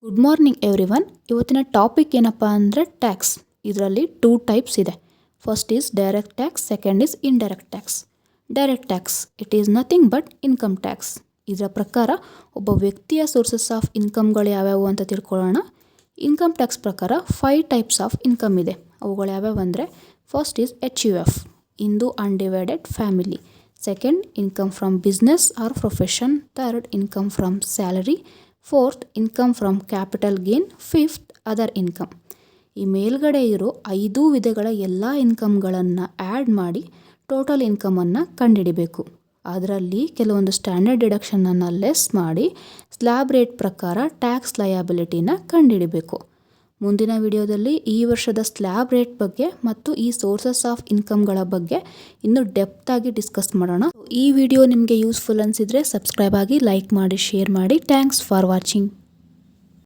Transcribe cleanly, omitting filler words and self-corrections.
Good morning everyone. ಇವತ್ತಿನ topic ಏನಪ್ಪ ಅಂದರೆ ಟ್ಯಾಕ್ಸ್. ಇದರಲ್ಲಿ 2 ಟೈಪ್ಸ್ ಇದೆ. First is direct tax, second is indirect tax. Direct tax it is nothing but income tax. ಇದರ ಪ್ರಕಾರ ಒಬ್ಬ ವ್ಯಕ್ತಿಯ ಸೋರ್ಸಸ್ ಆಫ್ ಇನ್ಕಮ್ಗಳು ಯಾವ್ಯಾವು ಅಂತ ತಿಳ್ಕೊಳ್ಳೋಣ. ಇನ್ಕಮ್ ಟ್ಯಾಕ್ಸ್ ಪ್ರಕಾರ 5 ಟೈಪ್ಸ್ ಆಫ್ ಇನ್ಕಮ್ ಇದೆ. ಅವುಗಳು ಯಾವ್ಯಾವು ಅಂದರೆ first is HUF, Hindu undivided family. Second, income from business or profession. Third, income from salary. Fourth, income from capital gain. Fifth, other income. ಈ ಮೇಲ್ಗಡೆ ಇರೋ 5 ವಿಧಗಳ ಎಲ್ಲ ಇನ್ಕಮ್ಗಳನ್ನು ಆ್ಯಡ್ ಮಾಡಿ ಟೋಟಲ್ ಇನ್ಕಮನ್ನು ಕಂಡುಹಿಡಿಬೇಕು. ಅದರಲ್ಲಿ ಕೆಲವೊಂದು ಸ್ಟ್ಯಾಂಡರ್ಡ್ ಡಿಡಕ್ಷನನ್ನು ಲೆಸ್ ಮಾಡಿ ಸ್ಲ್ಯಾಬ್ ರೇಟ್ ಪ್ರಕಾರ ಟ್ಯಾಕ್ಸ್ ಲಯಬಿಲಿಟಿನ ಕಂಡುಹಿಡಿಬೇಕು. ಮುಂದಿನ ವಿಡಿಯೋದಲ್ಲಿ ಈ ವರ್ಷದ ಸ್ಲ್ಯಾಬ್ ರೇಟ್ ಬಗ್ಗೆ ಮತ್ತು ಈ ಸೋರ್ಸಸ್ ಆಫ್ ಇನ್ಕಮ್ಗಳ ಬಗ್ಗೆ ಇನ್ನೂ ಡೆಪ್ತ್ ಆಗಿ ಡಿಸ್ಕಸ್ ಮಾಡೋಣ. ಈ ವಿಡಿಯೋ ನಿಮಗೆ ಯೂಸ್ಫುಲ್ ಅನಿಸಿದರೆ ಸಬ್ಸ್ಕ್ರೈಬ್ ಆಗಿ, ಲೈಕ್ ಮಾಡಿ, ಶೇರ್ ಮಾಡಿ. Thanks for watching.